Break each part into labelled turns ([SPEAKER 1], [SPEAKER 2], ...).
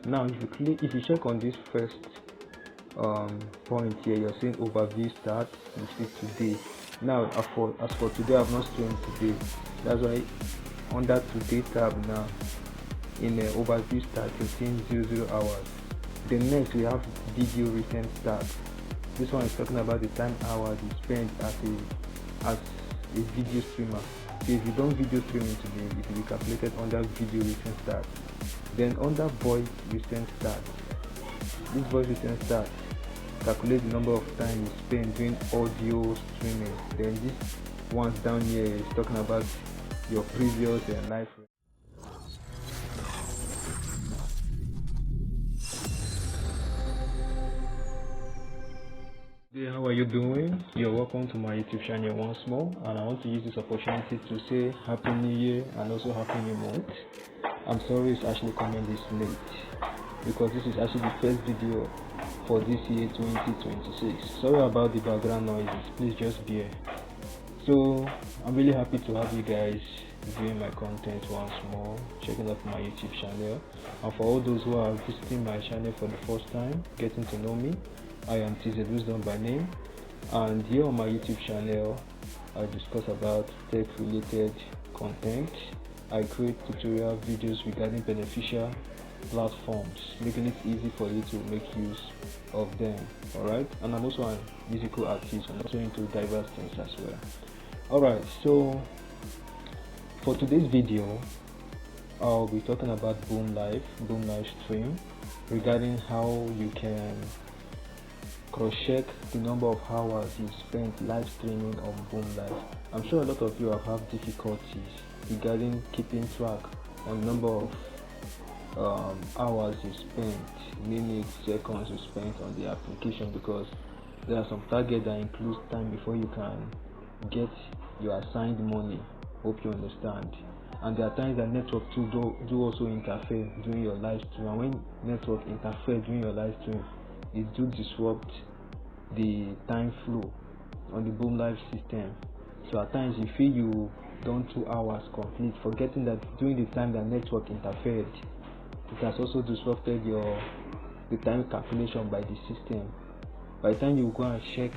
[SPEAKER 1] Now if you check on this first point here, you're seeing overview start, which is today. Now as for today, I've not streamed today. That's why under today tab now in overview start, you're seeing 00 hours. Then next we have video recent start. This one is talking about the time hours you spent as a video streamer. So if you don't video streaming today, it will be calculated under video recent start. Then under voice recent start, this voice recent start calculate the number of time you spend doing audio streaming. Then this ones down here is talking about your previous live. Hey, how are you doing? You're welcome to my YouTube channel once more, and I want to use this opportunity to say Happy New Year and also Happy New Month. I'm sorry it's actually coming this late because this is actually the first video for this year 2026. Sorry about the background noises, please just bear. So I'm really happy to have you guys viewing my content once more, checking out my YouTube channel, and for all those who are visiting my channel for the first time, getting to know me, I am TZ Wisdom by name, and here on my YouTube channel I discuss about tech related content. I create tutorial videos regarding beneficial platforms, making it easy for you to make use of them. Alright, and I'm also a musical artist and also into diverse things as well. Alright, so for today's video I'll be talking about BoomLive stream, regarding how you can cross-check the number of hours you spent live streaming on BoomLive. I'm sure a lot of you have had difficulties regarding keeping track on the number of hours you spent, minutes, seconds you spent on the application, because there are some targets that include time before you can get your assigned money. Hope you understand. And there are times that network too do also interfere during your live stream, and when network interfere during your live stream, it do disrupt the time flow on the BoomLive system. So at times you feel you done 2 hours complete, forgetting that during the time that network interfered, it has also disrupted the time calculation by the system. By the time you go and check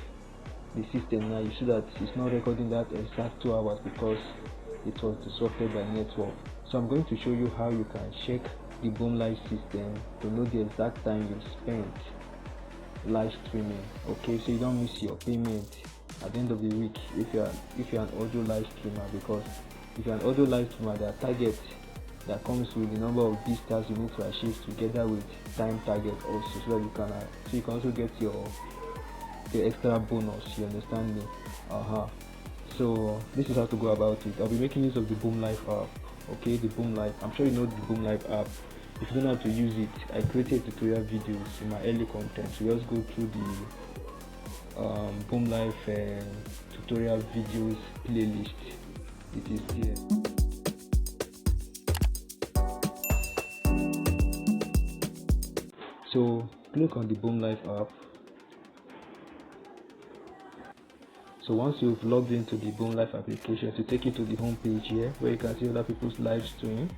[SPEAKER 1] the system now, you see that it's not recording that exact 2 hours because it was disrupted by network. So I'm going to show you how you can check the BoomLive system to know the exact time you spent live streaming. Okay, so you don't miss your payment at the end of the week if you're an audio live streamer, because if you're an audio live streamer, there are targets that comes with the number of visitors you need to achieve together with time target also, so that you can also get your extra bonus. You understand me? So this is how to go about it. I'll be making use of the BoomLive app. Okay, the BoomLive. I'm sure you know the BoomLive app. If you don't know how to use it, I created tutorial videos in my early content. So let's go through the BoomLive tutorial videos playlist. It is here. So click on the BoomLive app. So once you've logged into the BoomLive application, to take you to the home page here where you can see other people's live stream,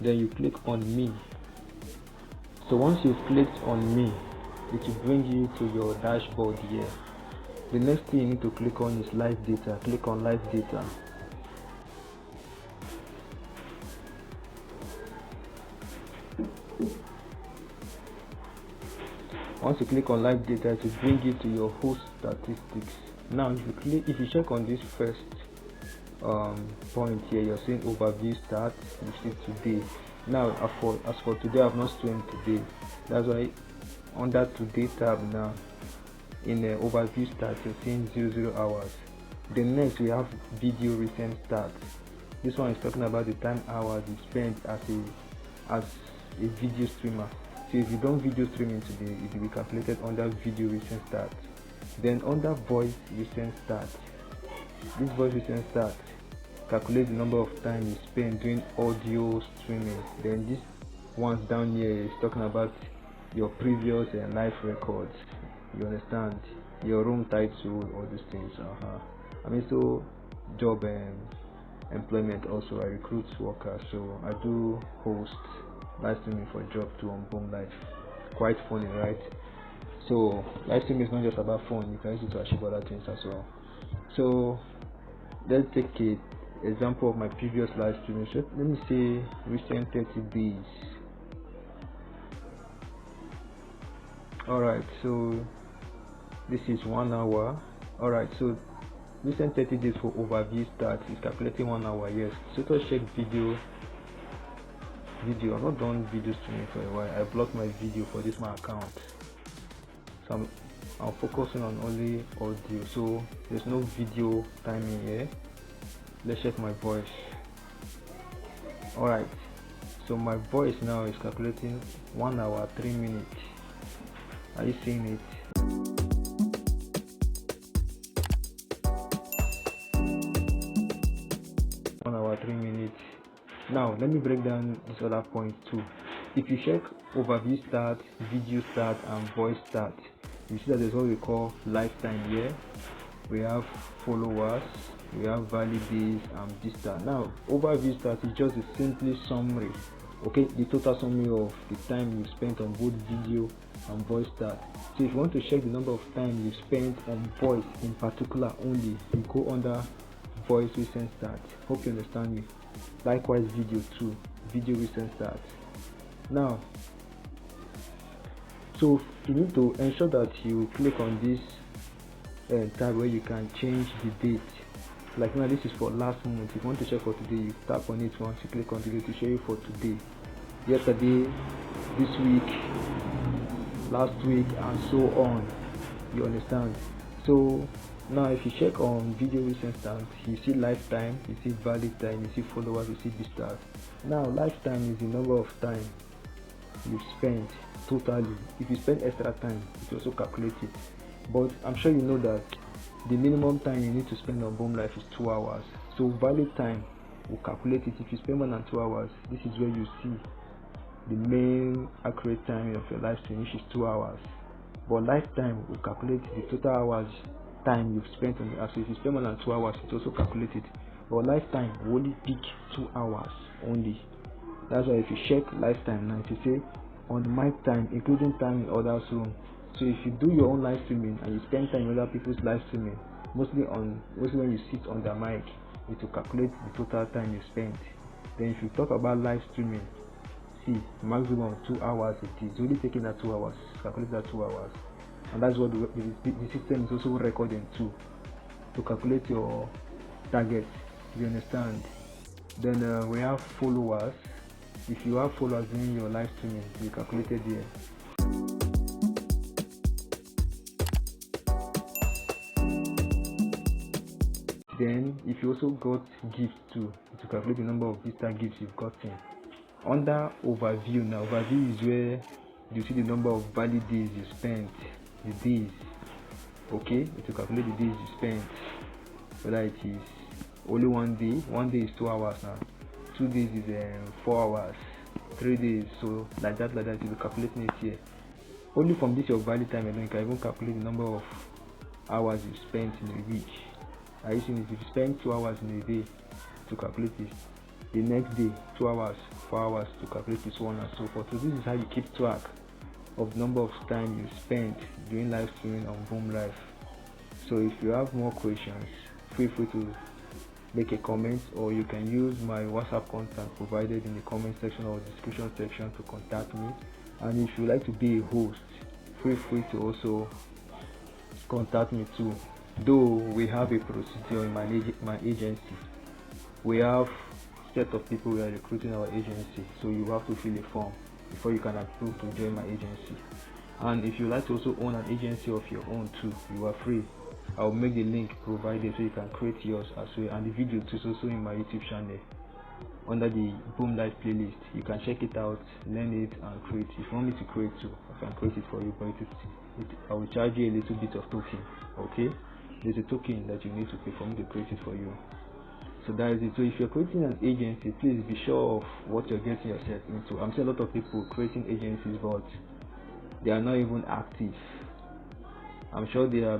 [SPEAKER 1] then you click on me. So once you've clicked on me, it will bring you to your dashboard here. The next thing you need to click on is live data. Click on live data. Once you click on live data, it will bring you to your host statistics. Now if you check on this first point here, you're seeing overview start, which is today. Now as for today, I've not streamed today. That's why under today tab now in the overview start, you're seeing 00 hours. Then next we have video recent start. This one is talking about the time hours you spent as a video streamer. So if you don't video streaming today, it will be calculated under video recent start. Then under voice recent start, this voice recent start calculate the number of time you spend doing audio streaming. Then this ones down here is talking about your previous live records. You understand? Your room title, all these things. I mean, so job and employment also. I recruit workers, so I do host live streaming for job too on BoomLive. Quite funny, right? So live streaming is not just about fun, you can use it to achieve other things as well. So let's take an example of my previous live streaming. So let me say recent 30 days. Alright, so this is 1 hour. Alright, so recent 30 days for overview start is calculating 1 hour. Yes, so let's check video. I've not done video streaming for a while. I blocked my video for this my account, so I'm focusing on only audio, so there's no video timing here. Let's check my voice. Alright, so my voice now is calculating 1 hour 3 minutes. Are you seeing it? Now let me break down this other point too. If you check overview start, video start and voice start, you see that there's what we call lifetime here. We have followers, we have valid days and vista. Now overview start is just a simply summary, okay, the total summary of the time you spent on both video and voice start. So if you want to check the number of time you spent on voice in particular only, you go under voice recent start. Hope you understand me. Likewise video too, video recent start. Now, so you need to ensure that you click on this tab where you can change the date. Like now this is for last month. If you want to check for today, you tap on it once, you click on today to show you for today, yesterday, this week, last week and so on. You understand? So now if you check on video recent start, you see lifetime, you see valid time, you see followers, you see vista. Now lifetime is the number of time you've spent totally. If you spend extra time, it also calculate it. But I'm sure you know that the minimum time you need to spend on BoomLive is 2 hours. So valid time will calculate it. If you spend more than 2 hours, this is where you see the main accurate time of your live stream, which is 2 hours. But lifetime will calculate the total hours time you've spent on the app. So if you spend more than 2 hours, it also calculates it. But lifetime will only pick 2 hours only. That's why if you check lifetime now, if you say on mic time, including time in others room. So if you do your own live streaming and you spend time in other people's live streaming, mostly when you sit on the mic, it will calculate the total time you spent. Then if you talk about live streaming, see maximum 2 hours it is. Only taking that 2 hours, calculate that 2 hours. And that's what the system is also recording too, to calculate your target. You understand? Then we have followers. If you have followers during your live streaming, you calculate it here. Then if you also got gifts too, to calculate the number of vista gifts you've gotten. Under overview now, overview is where you see the number of valid days you spent, the days, okay, to calculate the days you spent, whether it is only 1 day. 1 day is 2 hours now, 2 days is 4 hours, 3 days, so like that you will calculate it here. Only from this your valid time alone, you can even calculate the number of hours you spent in a week. Are you seeing it? If you spend 2 hours in a day, to calculate this, the next day 2 hours, 4 hours to calculate this one and so forth. So this is how you keep track of the number of time you spent doing live streaming on BoomLive. So if you have more questions, feel free to make a comment, or you can use my WhatsApp contact provided in the comment section or description section to contact me. And if you like to be a host, feel free to also contact me too. Though we have a procedure in my agency, we have set of people we are recruiting our agency, so you have to fill a form before you can approve to join my agency. And if you like to also own an agency of your own too, you are free. I'll make the link provided so you can create yours as well, and the video too is also in my YouTube channel under the BoomLive playlist. You can check it out, learn it and create. If you want me to create too, I can create it for you, but I will charge you a little bit of token. Okay, there's a token that you need to pay for me to create it for you. So that is it. So if you're creating an agency, please be sure of what you're getting yourself into. I'm seeing a lot of people creating agencies, but they are not even active. I'm sure they're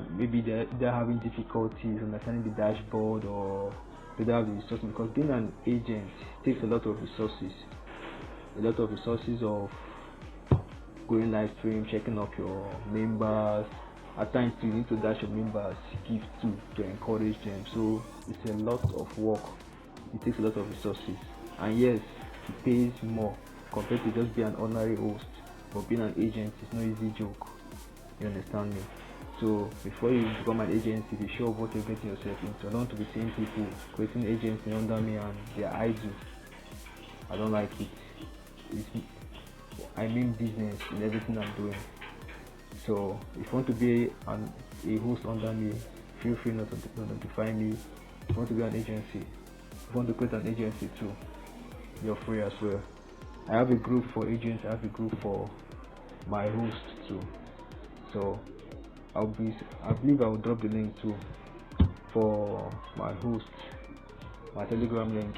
[SPEAKER 1] having difficulties understanding the dashboard, or they don't have the resources, because being an agent takes a lot of resources. a lot of resources of going live stream, checking up your members. At times you need to dash your members gifts to encourage them. So it's a lot of work. It takes a lot of resources, and yes, it pays more compared to just be an ordinary host. But being an agent is no easy joke. You understand me? So before you become an agency, be sure of what you're getting yourself into. I don't want to be seeing people creating agency under me and they're idle. I don't like it. I mean business in everything I'm doing. So if you want to be a host under me, feel free not to notify me. If you want to be an agency, if you want to create an agency too, you're free as well. I have a group for agents, I have a group for my host too. So I believe I will drop the link too for my host, my Telegram link.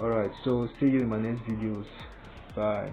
[SPEAKER 1] Alright, so see you in my next videos. Bye.